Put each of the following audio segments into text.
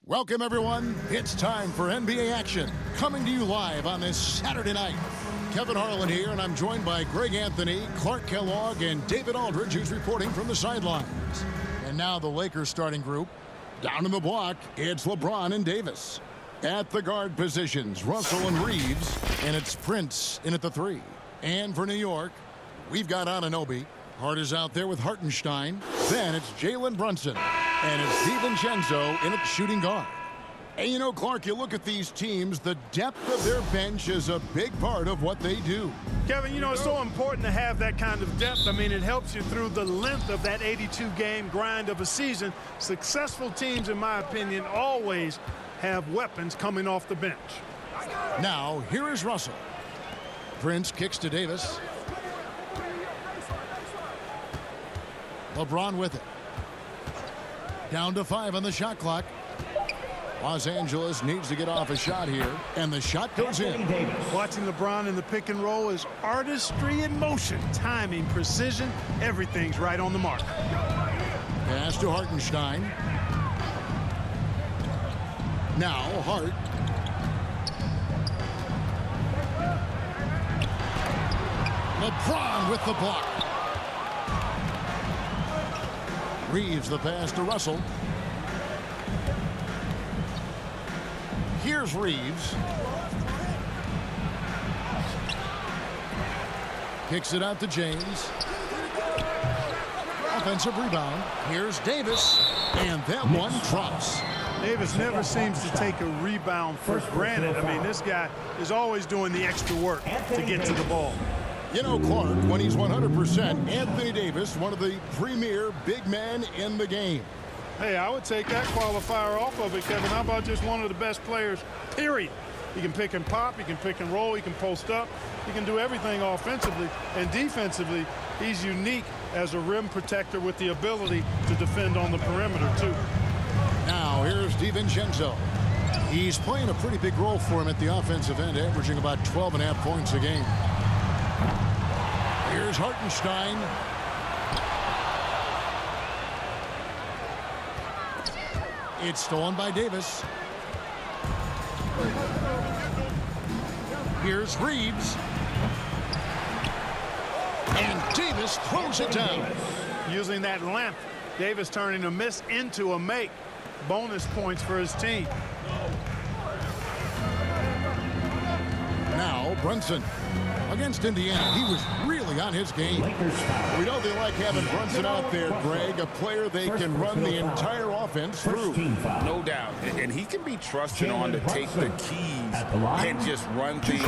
Welcome, everyone. It's time for NBA action. Coming to you live on this Saturday night. Kevin Harlan here, and I'm joined by Greg Anthony, Clark Kellogg, and David Aldridge, who's reporting from the sidelines. And now the Lakers starting group. Down in the block, it's LeBron and Davis. At the guard positions, Russell and Reeves, and it's Prince in at the 3. And for New York, we've got Anunoby. Hart is out there with Hartenstein. Then it's Jalen Brunson. And it's DiVincenzo in at shooting guard. And you know, Clark, you look at these teams, the depth of their bench is a big part of what they do. Kevin, you know, it's so important to have that kind of depth. I mean, it helps you through the length of that 82-game grind of a season. Successful teams, in my opinion, always have weapons coming off the bench. Now, here is Russell. Prince kicks to Davis. LeBron with it. Down to 5 on the shot clock. Los Angeles needs to get off a shot here, and the shot goes in. Watching LeBron in the pick and roll is artistry in motion. Timing, precision, everything's right on the mark. Pass to Hartenstein. Now Hart. LeBron with the block. Reeves the pass to Russell. Here's Reeves. Kicks it out to James. Offensive rebound. Here's Davis. And that one drops. Davis never seems to take a rebound for granted. I mean, this guy is always doing the extra work to get to the ball. You know, Clark, when he's 100%, Anthony Davis, one of the premier big men in the game. Hey, I would take that qualifier off of it, Kevin. How about just one of the best players, period? He can pick and pop, he can pick and roll, he can post up, he can do everything offensively. And defensively, he's unique as a rim protector with the ability to defend on the perimeter, too. Now, here's DiVincenzo. He's playing a pretty big role for him at the offensive end, averaging about 12.5 points a game. Here's Hartenstein. It's stolen by Davis. Here's Reeves. And Davis throws it down. Using that length, Davis turning a miss into a make. Bonus points for his team. Now Brunson against Indiana. He was really on his game. We know they like having Brunson out there, Greg, a player they can run the entire offense through. No doubt. And he can be trusted on to take the keys and just run things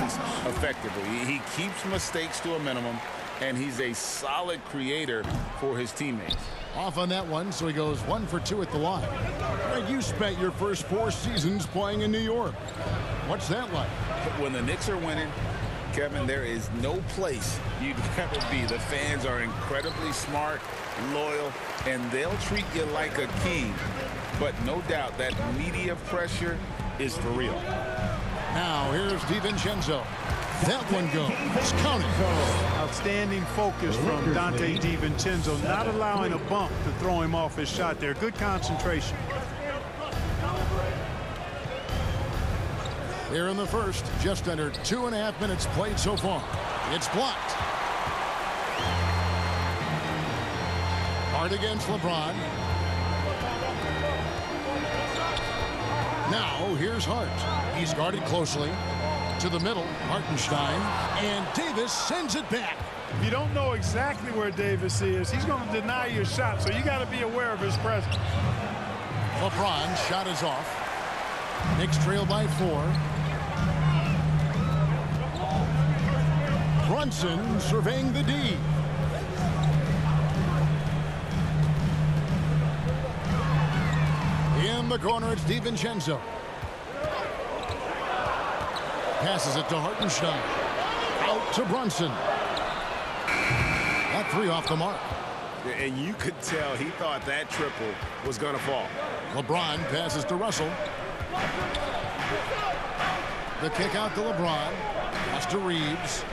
effectively. He keeps mistakes to a minimum, and he's a solid creator for his teammates. Off on that one, so he goes 1 for 2 at the line. Greg, you spent your first 4 seasons playing in New York. What's that like? When the Knicks are winning, Kevin, there is no place you'd rather be. The fans are incredibly smart, loyal, and they'll treat you like a king. But no doubt that media pressure is for real. Now here's DiVincenzo. That one goes. Count it. Outstanding focus from Dante DiVincenzo, not allowing a bump to throw him off his shot there. Good concentration. Here in the first, just under 2.5 minutes played so far. It's blocked. Hart against LeBron. Now here's Hart. He's guarded closely. To the middle, Hartenstein. And Davis sends it back. If you don't know exactly where Davis is, he's going to deny your shot, so you got to be aware of his presence. LeBron's shot is off. Knicks trail by 4. Brunson surveying the D. In the corner, it's DiVincenzo. Passes it to Hartenstein. Out to Brunson. That 3 off the mark. And you could tell he thought that triple was going to fall. LeBron passes to Russell. The kick out to LeBron. Pass to Reeves.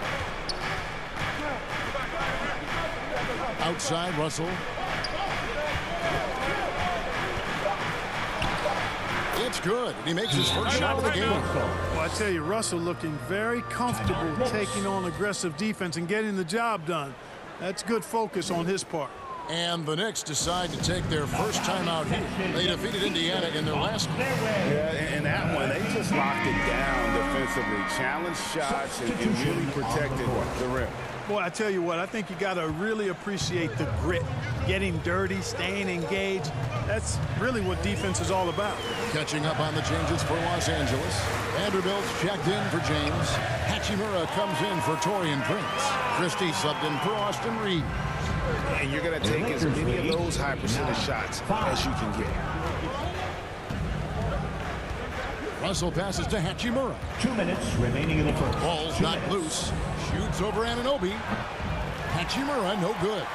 Outside, Russell. It's good. And he makes his first shot of the game. Well, I tell you, Russell looking very comfortable taking on aggressive defense and getting the job done. That's good focus on his part. And the Knicks decide to take their first time out here. They defeated Indiana in their last game. Yeah, in that one, they just locked it down defensively, challenged shots, and really protected the rim. Boy, I tell you what, I think you got to really appreciate the grit. Getting dirty, staying engaged. That's really what defense is all about. Catching up on the changes for Los Angeles. Vanderbilt's checked in for James. Hachimura comes in for Taurean Prince. Christie subbed in for Austin Reed. And you're going to take as many of those high percentage shots as you can get. Russell passes to Hachimura. 2 minutes remaining in the first. Ball's knocked loose. Shoots over Anunoby. Hachimura, no good.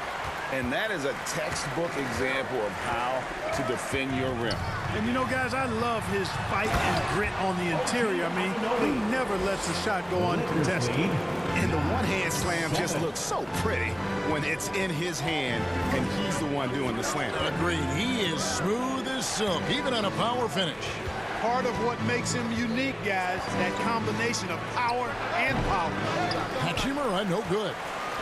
And that is a textbook example of how to defend your rim. And you know, guys, I love his fight and grit on the interior. I mean, he never lets a shot go uncontested. And the one-hand slam just looks so pretty when it's in his hand and he's the one doing the slam. Agreed. He is smooth as silk, even on a power finish. Part of what makes him unique, guys, that combination of power and power. Hachimura, no good.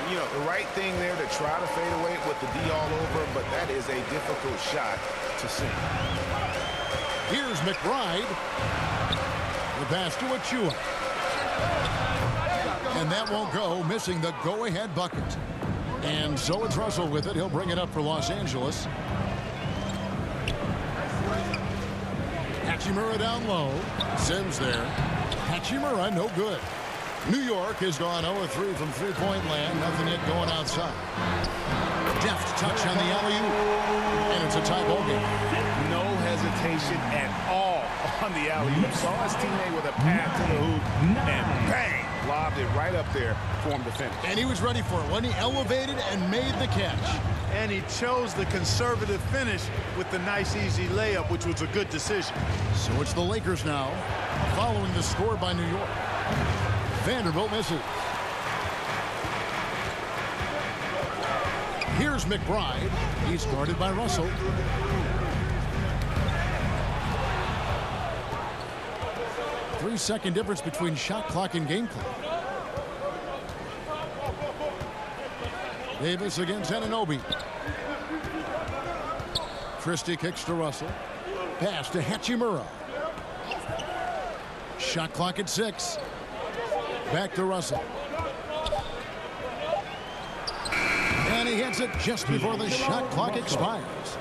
You know, the right thing there to try to fade away with the D all over, but that is a difficult shot to see. Here's McBride. The pass to Achua. And that won't go, missing the go-ahead bucket. And so it's Russell with it. He'll bring it up for Los Angeles. Hachimura down low. Sims there. Hachimura, no good. New York has gone 0-3 from three-point land. Nothing yet going outside. Deft touch on the alley-oop. And it's a tie ball game. No hesitation at all on the alley-oop. Saw his teammate with a pass to the hoop, and bang! Lobbed it right up there for him to finish. And he was ready for it when he elevated and made the catch. And he chose the conservative finish with the nice, easy layup, which was a good decision. So it's the Lakers now, following the score by New York. Vanderbilt misses. Here's McBride. He's guarded by Russell. Three-second difference between shot clock and game clock. Davis against Anunoby. Christie kicks to Russell. Pass to Hachimura. Shot clock at 6. Back to Russell. And he hits it just before the shot clock expires.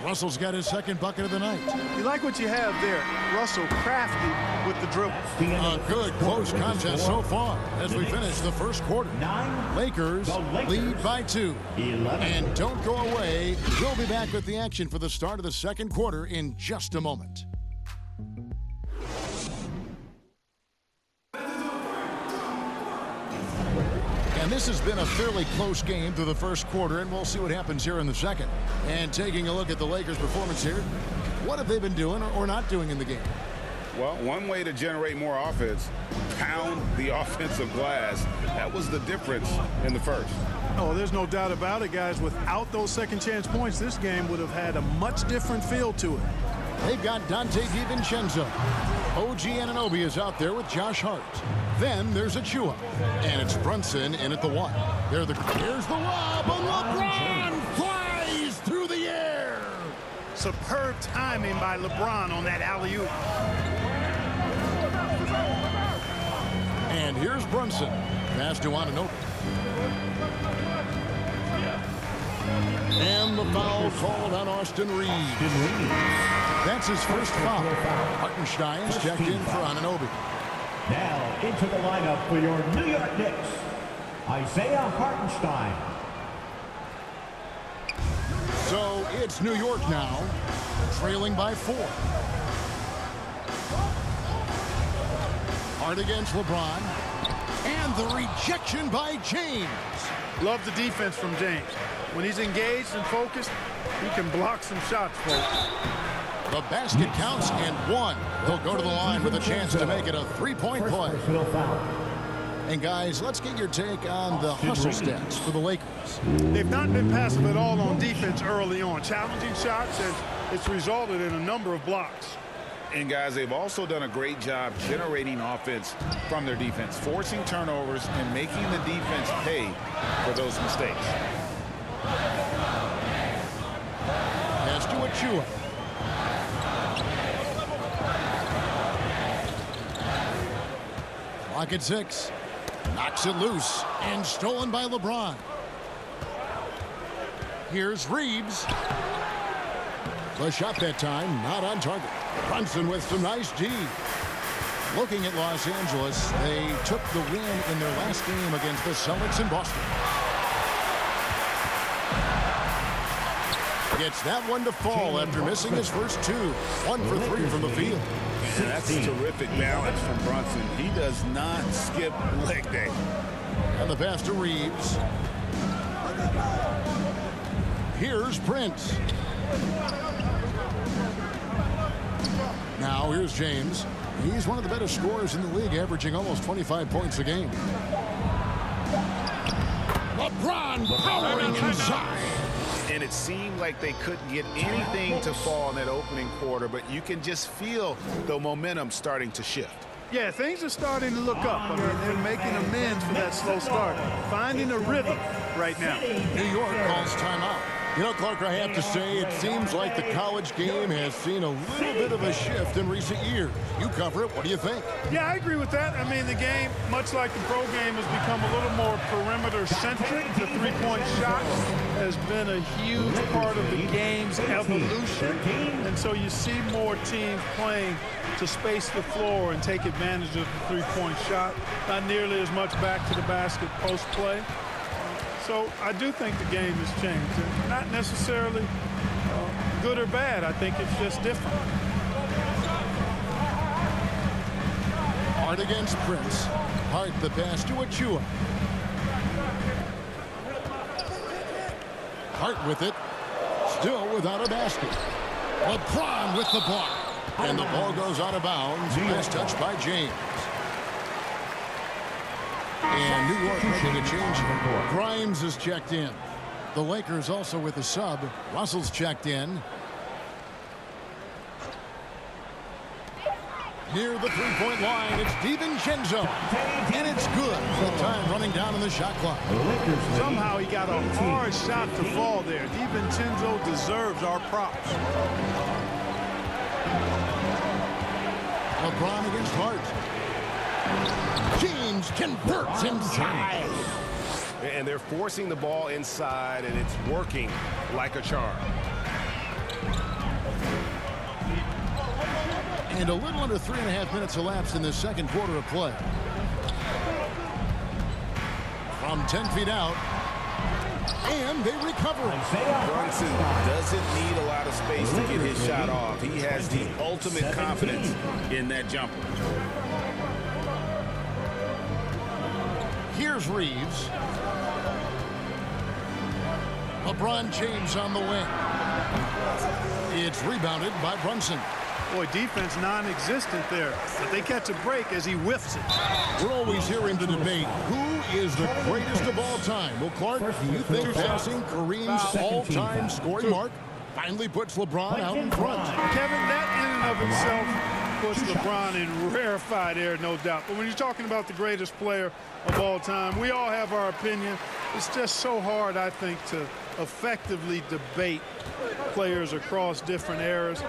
Russell's got his second bucket of the night. You like what you have there. Russell crafty with the dribble. A good close contest so far as we finish the first quarter. Lakers lead by 2. And don't go away. We'll be back with the action for the start of the second quarter in just a moment. And this has been a fairly close game through the first quarter, and we'll see what happens here in the second. And taking a look at the Lakers' performance here, what have they been doing or not doing in the game? Well, one way to generate more offense, pound the offensive glass. That was the difference in the first. Oh, there's no doubt about it, guys. Without those second chance points, this game would have had a much different feel to it. They've got Dante DiVincenzo. OG Anunoby is out there with Josh Hart. Then there's Achua. And it's Brunson in at the 1. Here's the lob, and LeBron flies through the air. Superb timing by LeBron on that alley-oop. And here's Brunson. Pass to Anunoby. And the foul called on Austin Reed. That's his first foul. Hartenstein's checked in for Anunoby. Now into the lineup for your New York Knicks, Isaiah Hartenstein. So it's New York now, trailing by 4. Hard against LeBron. And the rejection by James. Love the defense from James. When he's engaged and focused, he can block some shots, folks. The basket counts and 1. He'll go to the line with a chance to make it a 3-point play. And guys, let's get your take on the hustle stats for the Lakers. They've not been passive at all on defense early on. Challenging shots, and it's resulted in a number of blocks. And guys, they've also done a great job generating offense from their defense, forcing turnovers and making the defense pay for those mistakes. Pass to Achua. Clock at 6. Knocks it loose and stolen by LeBron. Here's Reeves. The shot that time not on target. Brunson with some nice D. Looking at Los Angeles, they took the win in their last game against the Celtics in Boston. Gets that one to fall after missing his first 2. 1 for 3 from the field. And that's a terrific balance from Brunson. He does not skip leg day. And the pass to Reeves. Here's Prince. Now here's James. He's one of the better scorers in the league, averaging almost 25 points a game. LeBron powering inside. And it seemed like they couldn't get anything to fall in that opening quarter, but you can just feel the momentum starting to shift. Yeah, things are starting to look up. I mean, they're making amends for that slow start. Finding a rhythm right now. New York calls timeout. You know, Clark, I have to say, it seems like the college game has seen a little bit of a shift in recent years. You cover it. What do you think? Yeah, I agree with that. I mean, the game, much like the pro game, has become a little more perimeter-centric. The three-point shot has been a huge part of the game's evolution. And so you see more teams playing to space the floor and take advantage of the three-point shot. Not nearly as much back to the basket post-play. So I do think the game has changed. And not necessarily good or bad. I think it's just different. Hart against Prince. Hart the pass to Achua. Hart with it. Still without a basket. LeBron with the block. And the ball goes out of bounds. Last touch by James. And New York making a change. Grimes is checked in. The Lakers also with a sub. Russell's checked in. Near the three-point line, it's DiVincenzo. And it's good. The time running down on the shot clock. Somehow he got a hard shot to fall there. DiVincenzo deserves our props. LeBron against Hart. James converts inside. And they're forcing the ball inside, and it's working like a charm. And a little under 3.5 minutes elapsed in the second quarter of play. From 10 feet out. And they recover. Brunson doesn't need a lot of space to get his shot off. He has the ultimate confidence in that jumper. Here's Reeves. LeBron James on the wing. It's rebounded by Brunson. Boy, defense non-existent there. But they catch a break as he whiffs it. We're always hearing the debate, who is the greatest of all time? Well, Clark, do you think passing Kareem's all-time scoring mark finally puts LeBron out in front? Kevin, that in and of itself puts LeBron in rarefied air, no doubt. But when you're talking about the greatest player of all time, we all have our opinion. It's just so hard, I think, to effectively debate players across different eras.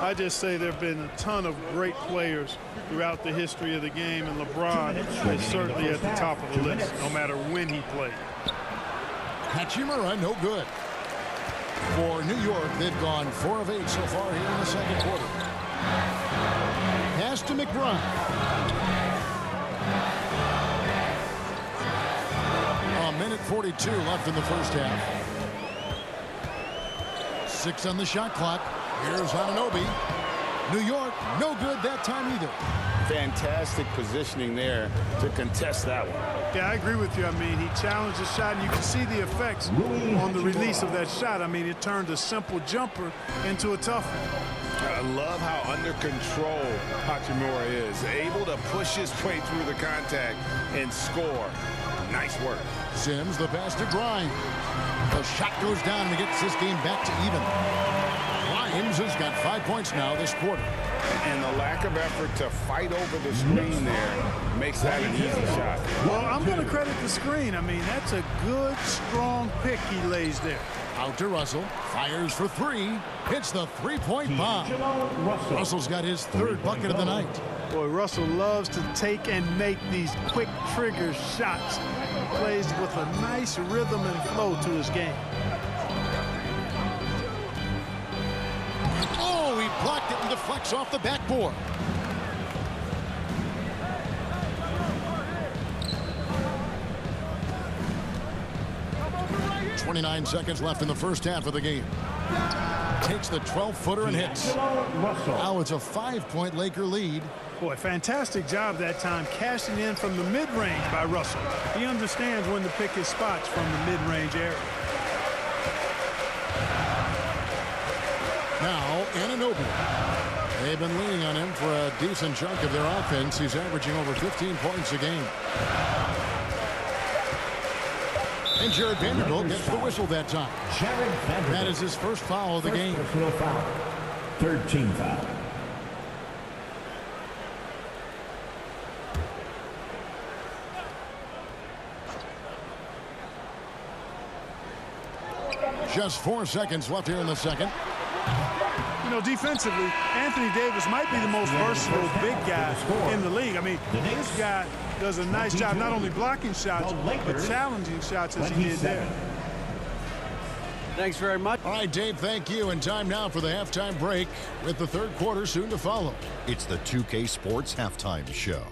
I just say there have been a ton of great players throughout the history of the game, and LeBron is certainly at the top of the list, no matter when he played. Hachimura, no good. For New York, they've gone 4 of 8 so far here in the second quarter. Pass to McBride. A minute 42 left in the first half. 6 on the shot clock. Here's Anunoby. New York, no good that time either. Fantastic positioning there to contest that one. Yeah, I agree with you. I mean, he challenged the shot, and you can see the effects on the release of that shot. I mean, it turned a simple jumper into a tough one. I love how under control Hachimura is. Able to push his way through the contact and score. Nice work. Sims, the pass to Grimes. The shot goes down and gets this game back to even. Grimes has got 5 points now this quarter. And the lack of effort to fight over the screen there makes that an easy shot. Well, I'm going to credit the screen. I mean, that's a good, strong pick he lays there. Out to Russell. Fires for three. Hits the three-point bomb. Russell's got his third bucket of the night. Boy, Russell loves to take and make these quick trigger shots. Plays with a nice rhythm and flow to his game. Oh, he blocked it and deflects off the backboard. .29 seconds left in the first half of the game. Takes the 12-footer and hits. Now it's a 5-point Laker lead. Boy, fantastic job that time cashing in from the mid-range by Russell. He understands when to pick his spots from the mid-range area. Now, Anunoby. They've been leaning on him for a decent chunk of their offense. He's averaging over 15 points a game. And Jared Vanderbilt gets the whistle that time. That is his first foul of the game. Third team foul. Just 4 seconds left here in the second. You know, defensively, Anthony Davis might be the most versatile big guy in the league. I mean, this guy does a nice job not only blocking shots, but challenging shots as he did there. Thanks very much. All right, Dave, thank you. And time now for the halftime break with the third quarter soon to follow. It's the 2K Sports Halftime Show.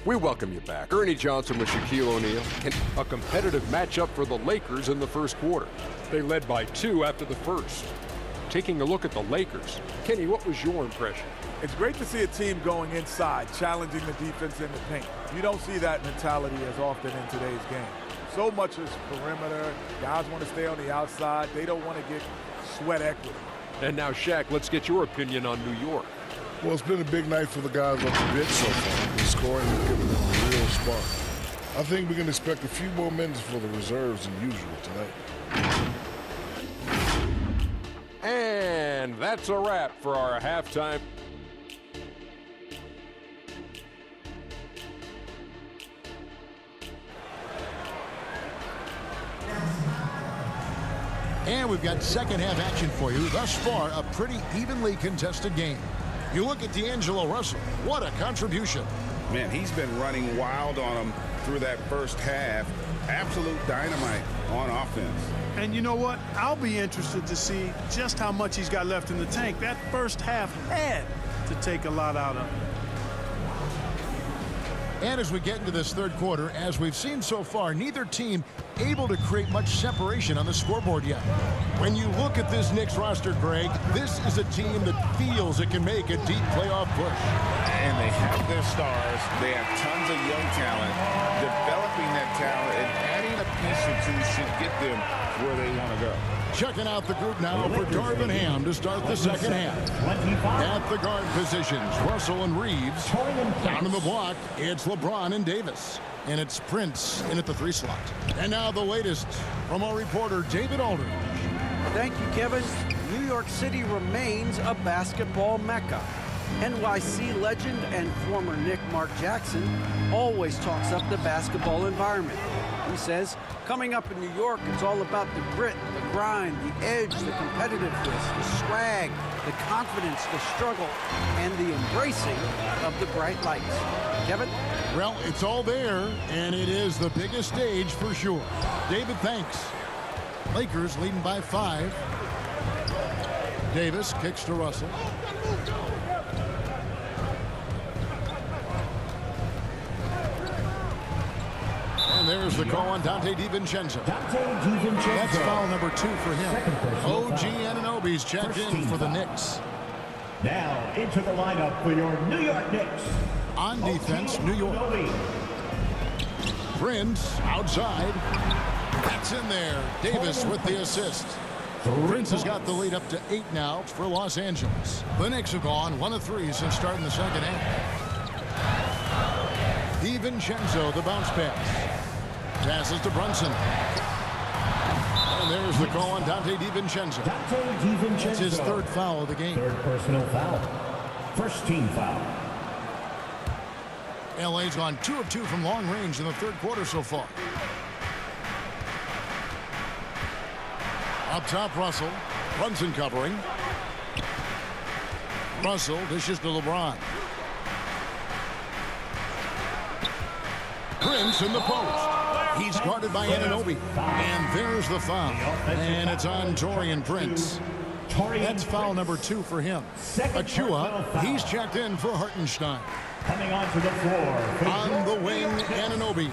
We welcome you back. Ernie Johnson with Shaquille O'Neal. And a competitive matchup for the Lakers in the first quarter. They led by 2 after the first. Taking a look at the Lakers. Kenny, what was your impression? It's great to see a team going inside, challenging the defense in the paint. You don't see that mentality as often in today's game. So much is perimeter. Guys want to stay on the outside. They don't want to get sweat equity. And now, Shaq, let's get your opinion on New York. Well, it's been a big night for the guys off the bench so far. The scoring has given them a real spark. I think we can expect a few more minutes for the reserves than usual tonight. And that's a wrap for our halftime. And we've got second half action for you. Thus far, a pretty evenly contested game. You look at D'Angelo Russell. What a contribution. Man, he's been running wild on them through that first half. Absolute dynamite on offense. And you know what? I'll be interested to see just how much he's got left in the tank. That first half had to take a lot out of him. And as we get into this third quarter, as we've seen so far, neither team able to create much separation on the scoreboard yet. When you look at this Knicks roster, Greg, this is a team that feels it can make a deep playoff push. And they have their stars. They have tons of young talent. Developing that talent and adding a piece or two should get them where they want to go. Checking out the group now for Darvin Ham to start the second half. At the guard positions, Russell and Reeves. Down in the block, it's LeBron and Davis. And it's Prince in at the 3 slot. And now the latest from our reporter, David Aldridge. Thank you, Kevin. New York City remains a basketball mecca. NYC legend and former Knick Mark Jackson always talks up the basketball environment. He says, coming up in New York, it's all about the grit, the grind, the edge, the competitiveness, the swag, the confidence, the struggle, and the embracing of the bright lights. Kevin? Well, it's all there, and it is the biggest stage for sure. David, thanks. Lakers leading by 5. Davis kicks to Russell. And there's the call on Dante DiVincenzo. That's foul number 2 for him. OG Anunoby's checked in for the Knicks. Now into the lineup for your New York Knicks. On defense, New York. Prince outside. That's in there. Davis with the assist. Prince has got the lead up to 8 now for Los Angeles. The Knicks have gone 1 of 3 since starting the second half. DiVincenzo, the bounce pass. Passes to Brunson. And And there's the call on Dante DiVincenzo. That's his third foul of the game. Third personal foul. First team foul. LA's gone 2 of 2 from long range in the third quarter so far. Up top, Russell. Brunson covering. Russell dishes to LeBron. Prince in the post. He's guarded by Anunoby. And there's the foul. And it's on Taurean Prince. That's foul number 2 for him. Achua, he's checked in for Hartenstein. Coming onto the floor. On the wing, Anunoby.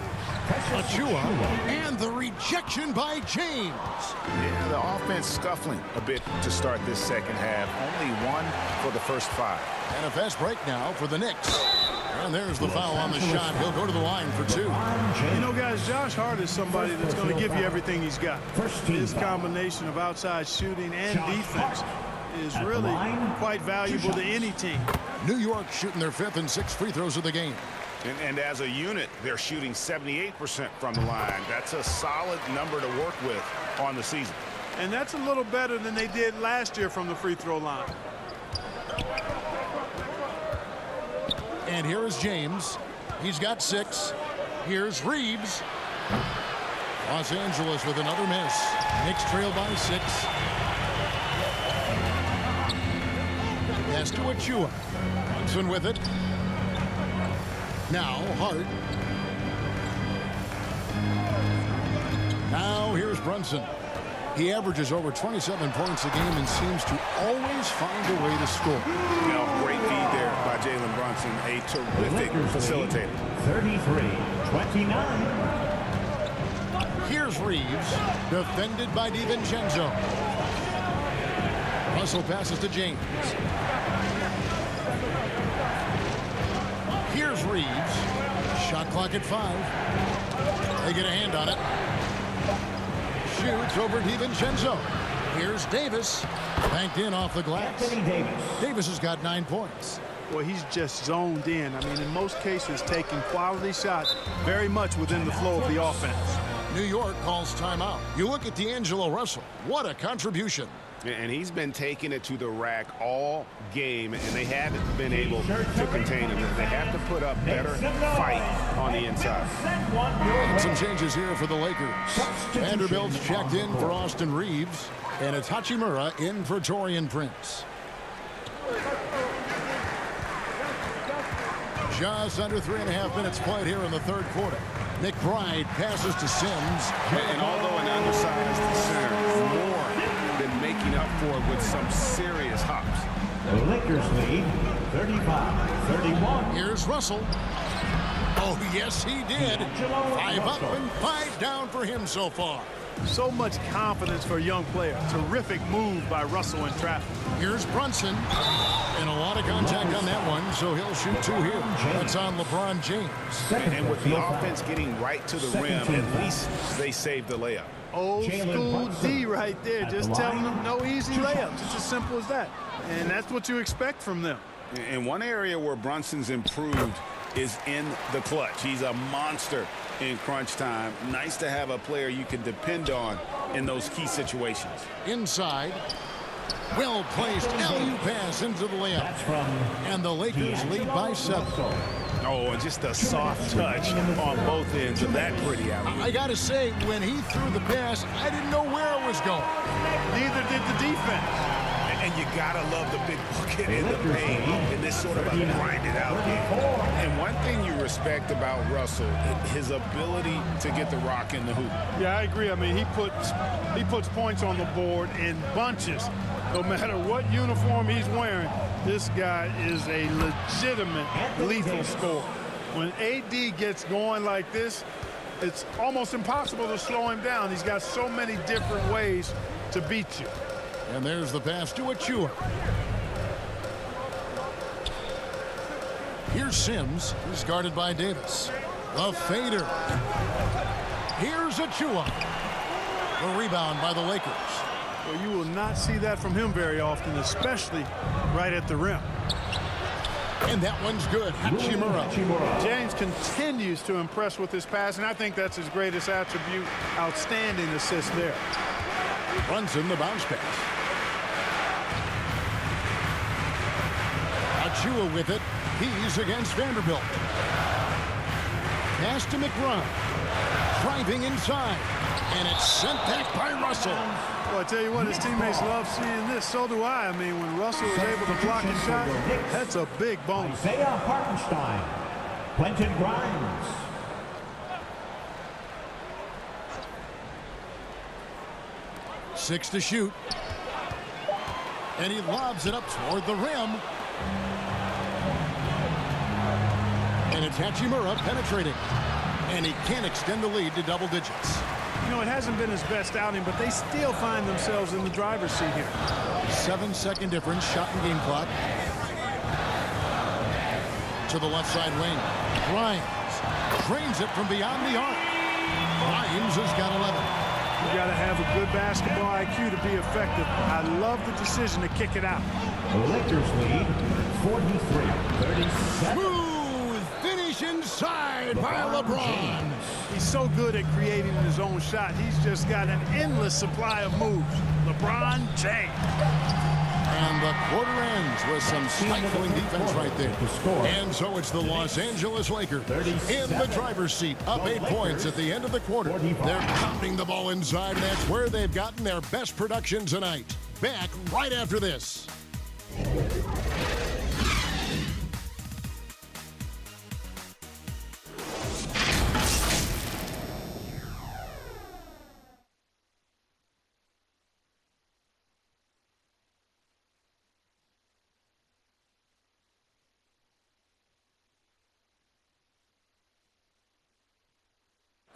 Achua, and the rejection by James. Yeah, the offense scuffling a bit to start this second half. Only 1 for the first 5. And a fast break now for the Knicks. And there's the foul on the shot. He'll go to the line for 2. You know, guys, Josh Hart is somebody that's going to give you everything he's got. His combination of outside shooting and defense is really quite valuable to any team. New York shooting their 5th and 6th free throws of the game. And as a unit, they're shooting 78% from the line. That's a solid number to work with on the season. And that's a little better than they did last year from the free throw line. And here is James. He's got 6. Here's Reeves. Los Angeles with another miss. Knicks trail by 6. Pass to Achua. Brunson with it. Now Hart. Now here's Brunson. He averages over 27 points a game and seems to always find a way to score. Great feed there by Jalen Brunson, a terrific facilitator. 33-29. Here's Reeves, defended by DiVincenzo. Russell passes to James. Here's Reeves. Shot clock at 5. They get a hand on it. Shoots over DiVincenzo. Here's Davis. Banked in off the glass. Davis has got 9 points. Well, he's just zoned in. I mean, in most cases, taking quality shots very much within the flow of the offense. New York calls timeout. You look at D'Angelo Russell. What a contribution. And he's been taking it to the rack all game, and they haven't been able to contain him. They have to put up better fight on the inside. And some changes here for the Lakers. Vanderbilt's checked in for Austin Reeves, and it's Hachimura in for Taurean Prince. Just under 3.5 minutes played here in the third quarter. McBride passes to Sims. And although an undersized center, more than making up for it with some serious hops. The Lakers lead 35-31. Here's Russell. Oh, yes, he did. 5 up and 5 down for him so far. So much confidence for a young player. Terrific move by Russell in traffic. Here's Brunson. And a lot of contact on that one, so he'll shoot 2 here. That's on LeBron James. And with the offense getting right to the rim, at least they saved the layup. Old school D right there, just telling them no easy layups. It's as simple as that. And that's what you expect from them. And one area where Brunson's improved is in the clutch. He's a monster in crunch time. Nice to have a player you can depend on in those key situations. Inside. Well-placed LU pass into the layup. And the Lakers lead by 7. Oh, and just a soft touch on both ends of that pretty alley. I got to say, when he threw the pass, I didn't know where it was going. Neither did the defense. And you gotta love the big bucket in the paint in this sort of a grinded out game. And one thing you respect about Russell, his ability to get the rock in the hoop. Yeah, I agree. I mean, he puts points on the board in bunches. No matter what uniform he's wearing, this guy is a legitimate lethal scorer. When AD gets going like this, it's almost impossible to slow him down. He's got so many different ways to beat you. And there's the pass to Achua. Here's Sims. He's guarded by Davis. The fader. Here's Achua. The rebound by the Lakers. Well, you will not see that from him very often, especially right at the rim. And that one's good. Hachimura. James continues to impress with his pass, and I think that's his greatest attribute. Outstanding assist there. Brunson, the bounce pass. Achua with it. He's against Vanderbilt. Pass to McBride. Driving inside. And it's sent back by Russell. Well, I tell you what, his teammates love seeing this. So do I. I mean, when Russell is able to block his shot, that's a big bonus. Isaiah Hartenstein. Quentin Grimes. Six to shoot. And he lobs it up toward the rim. And it's Hachimura penetrating. And he can't extend the lead to double digits. You know, it hasn't been his best outing, but they still find themselves in the driver's seat here. 7-second difference, shot and game clock. To the left side wing. Grimes drains it from beyond the arc. Grimes has got 11. You got to have a good basketball IQ to be effective. I love the decision to kick it out. The Lakers lead 43-37. Smooth finish inside by LeBron. He's so good at creating his own shot. He's just got an endless supply of moves. LeBron James. And the quarter ends with some stifling defense right there. And so it's the Los Angeles Lakers in the driver's seat, up 8 points at the end of the quarter. They're pounding the ball inside, and that's where they've gotten their best production tonight. Back right after this.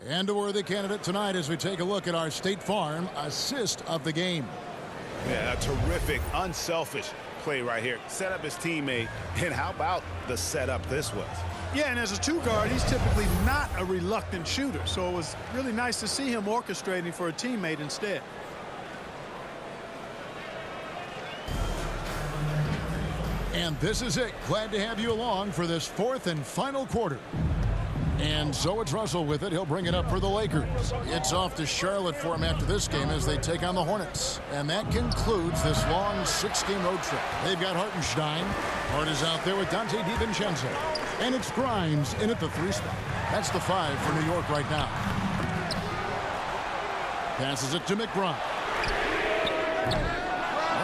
And a worthy candidate tonight as we take a look at our State Farm assist of the game. Yeah, a terrific, unselfish play right here. Set up his teammate, and how about the setup this was? Yeah, and as a two guard, he's typically not a reluctant shooter, so it was really nice to see him orchestrating for a teammate instead. And this is it. Glad to have you along for this fourth and final quarter. And so it's Russell with it. He'll bring it up for the Lakers. It's off to Charlotte for him after this game as they take on the Hornets. And that concludes this long 6-game road trip. They've got Hartenstein. Hart is out there with Dante DiVincenzo. And it's Grimes in at the 3 spot. That's the 5 for New York right now. Passes it to McBride.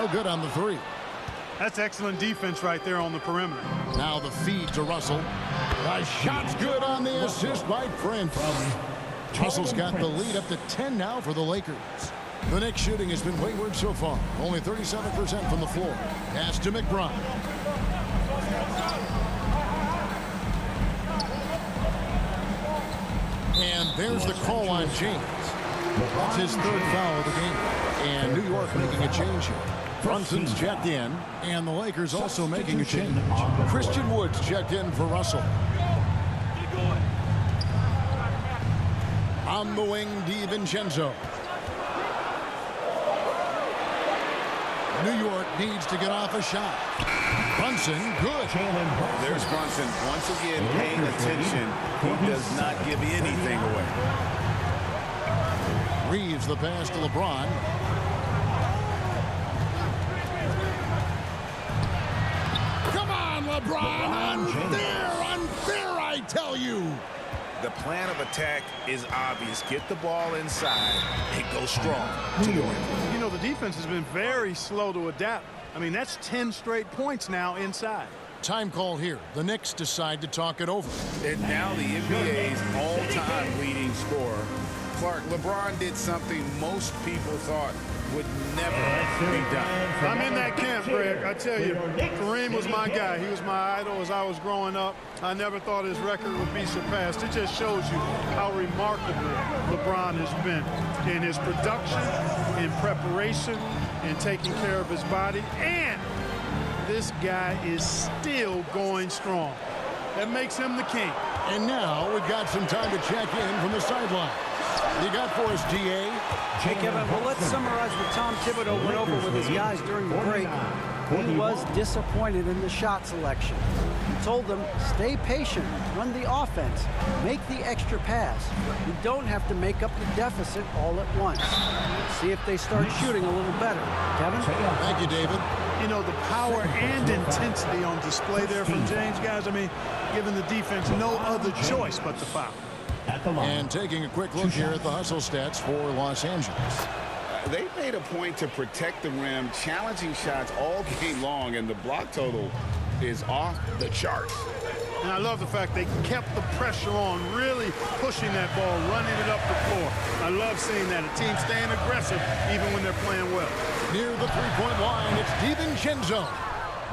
No good on the 3. That's excellent defense right there on the perimeter. Now the feed to Russell. The shot's good on the assist by Prince. Russell's got the lead up to 10 now for the Lakers. The Knicks shooting has been wayward so far. Only 37% from the floor. Pass to McBride. And there's the call on James. That's his 3rd foul of the game. And New York making a change here. Brunson's checked in, and the Lakers also making a change. Christian Woods checked in for Russell. On the wing, DiVincenzo. New York needs to get off a shot. Brunson, good. There's Brunson once again paying attention. He does not give anything away. Reeves the pass to LeBron. LeBron, unfair, I tell you. The plan of attack is obvious. Get the ball inside and go strong to the rim. You know, the defense has been very slow to adapt. I mean, that's 10 straight points now inside. Time call here. The Knicks decide to talk it over. And now the NBA's all-time leading scorer. Clark, LeBron did something most people thought would never be done. I'm in that camp, Greg. I tell you, Kareem was my guy. He was my idol as I was growing up. I never thought his record would be surpassed. It just shows you how remarkable LeBron has been in his production, in preparation, in taking care of his body. And this guy is still going strong. That makes him the king. And now we've got some time to check in from the sideline. You got for us, DA? Hey, Kevin, well, let's summarize what Tom Thibodeau went over with his guys during the break. He was disappointed in the shot selection. He told them, stay patient, run the offense, make the extra pass. You don't have to make up the deficit all at once. See if they start shooting a little better. Kevin? Thank you, David. You know, the power and intensity on display there from James, guys. I mean, giving the defense no other choice but to foul. And taking a quick look here at the hustle stats for Los Angeles. They made a point to protect the rim, challenging shots all game long, and the block total is off the charts. And I love the fact they kept the pressure on, really pushing that ball, running it up the floor. I love seeing that. A team staying aggressive even when they're playing well. Near the three-point line, it's DiVincenzo.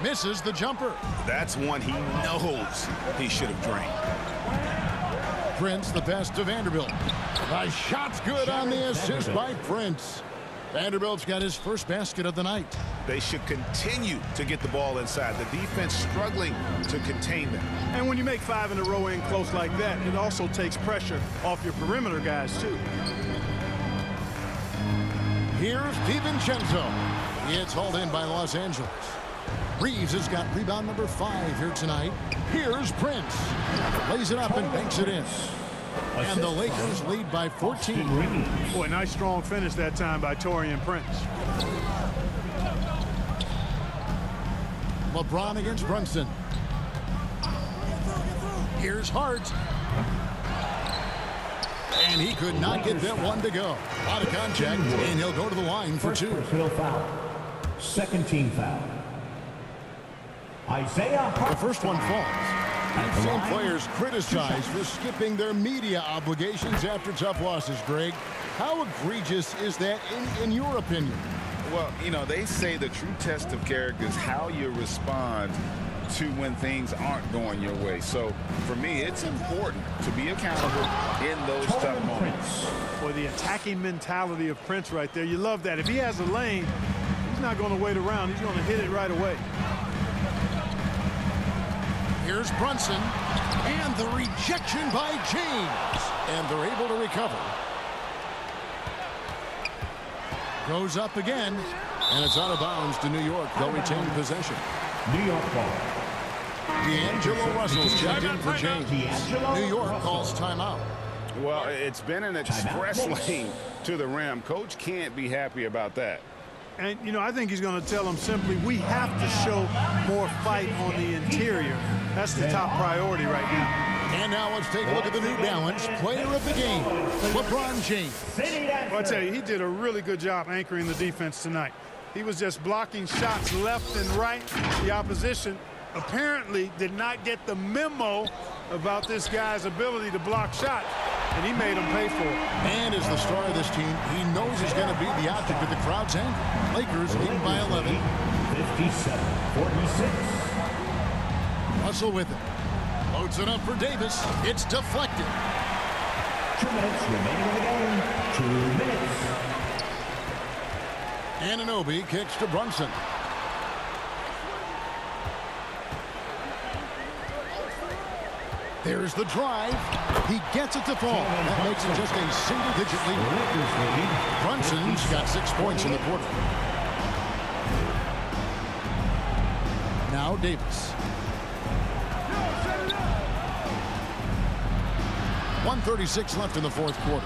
Misses the jumper. That's one he knows he should have drained. Prince, the pass to Vanderbilt. The shot's good on the assist by Prince. Vanderbilt's got his first basket of the night. They should continue to get the ball inside. The defense struggling to contain them. And when you make 5 in a row in close like that, it also takes pressure off your perimeter guys, too. Here's DiVincenzo. It's hauled in by Los Angeles. Reeves has got rebound number 5 here tonight. Here's Prince. Lays it up and banks it in. And the Lakers lead by 14. Boy, nice strong finish that time by Taurean Prince. LeBron against Brunson. Here's Hart. And he could not get that one to go. Out of contact, and he'll go to the line for 2. Personal foul. Second team foul. Isaiah Hart. The first one falls. We've seen players criticized for skipping their media obligations after tough losses, Greg. How egregious is that in your opinion? Well, you know, they say the true test of character is how you respond to when things aren't going your way. So, for me, it's important to be accountable in those tough moments. Boy, the attacking mentality of Prince right there. You love that. If he has a lane, he's not going to wait around. He's going to hit it right away. Here's Brunson, and the rejection by James, and they're able to recover. Goes up again, and it's out of bounds to New York. They'll retain possession. New York ball. D'Angelo Russell's checked in for James. New York calls timeout. Well, it's been an express lane to the rim. Coach can't be happy about that. And, you know, I think he's going to tell them simply, we have to show more fight on the interior. That's the top priority right now. And now let's take a look at the New Balance player of the game, LeBron James. Well, I tell you, he did a really good job anchoring the defense tonight. He was just blocking shots left and right. The opposition apparently did not get the memo about this guy's ability to block shots, and he made them pay for it. And as the star of this team, he knows he's going to be the object of the crowd's anger. Lakers lead by 11. 57-46. Russell with it. Loads it up for Davis. It's deflected. 2 minutes remaining in the game. 2 minutes. Anunoby kicks to Brunson. There's the drive. He gets it to fall. That makes it just a single-digit lead. Brunson's got 6 points in the quarter. Now Davis. 1:36 left in the fourth quarter.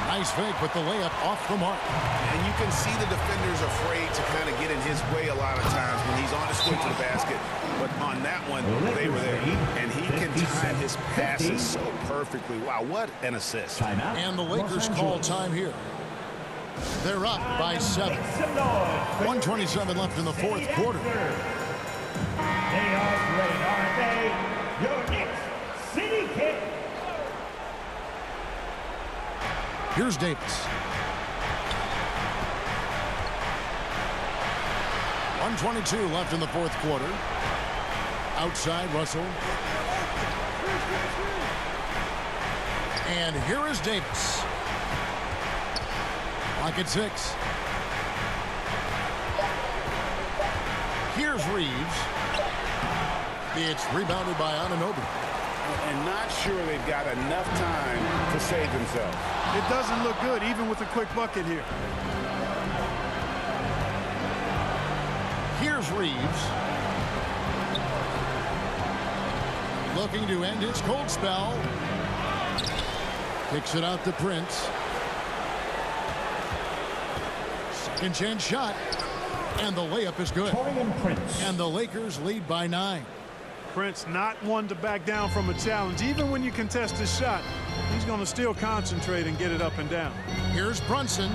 Nice fake, but the layup off the mark. And you can see the defenders afraid to kind of get in his way a lot of times when he's on his way to the basket. But on that one, they were there. And he can time his passes so perfectly. Wow, what an assist. And the Lakers call time here. They're up by 7. 1:27 left in the fourth quarter. They are great, aren't they? Your Knicks City Kick. Here's Davis. 1:22 left in the fourth quarter. Outside Russell. And here is Davis. Lock at 6. Here's Reeves. It's rebounded by Anunoby. And not sure they've got enough time to save themselves. It doesn't look good, even with a quick bucket here. Here's Here's Reeves. Looking to end his cold spell. Kicks it out to Prince. Second chance shot. And the layup is good. And the Lakers lead by 9. Prince not one to back down from a challenge. Even when you contest his shot, he's going to still concentrate and get it up and down. Here's Brunson.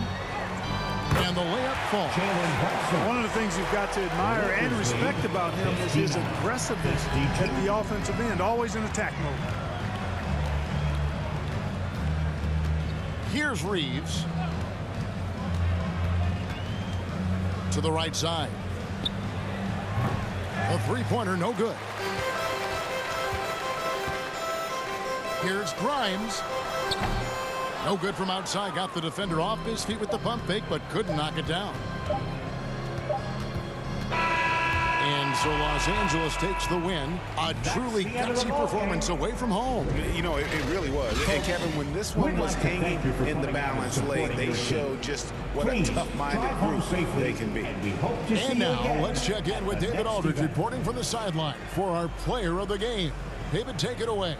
And the layup falls. One of the things you've got to admire and respect about him is his aggressiveness at the offensive end, always in attack mode. Here's Reeves. To the right side. A three-pointer, no good. Here's Grimes. No good from outside. Got the defender off his feet with the pump fake, but couldn't knock it down. And so Los Angeles takes the win. A truly gutsy performance away from home. You know, it really was. And Kevin, when this one was hanging in the balance late, they showed just what a tough-minded group they can be. And now let's check in with David Aldridge reporting from the sideline for our player of the game. David, take it away.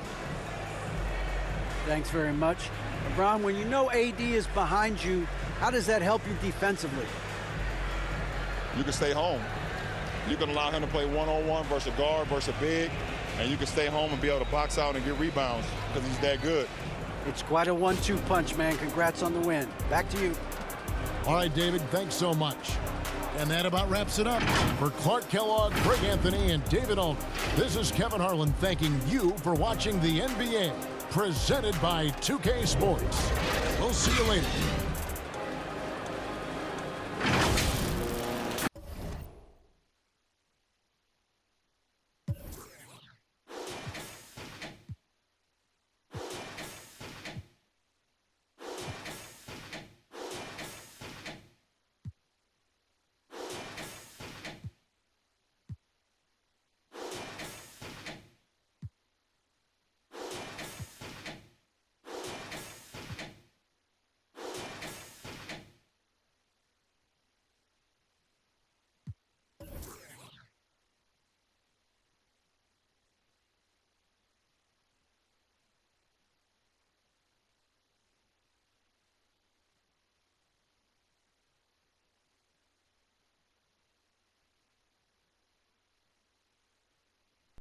Thanks very much. LeBron, when you know AD is behind you, how does that help you defensively? You can stay home. You can allow him to play one-on-one versus a guard versus a big, and you can stay home and be able to box out and get rebounds because he's that good. It's quite a 1-2 punch, man. Congrats on the win. Back to you. All right, David, thanks so much. And that about wraps it up. For Clark Kellogg, Greg Anthony, and David Aldridge, this is Kevin Harlan thanking you for watching the NBA, presented by 2K Sports. We'll see you later.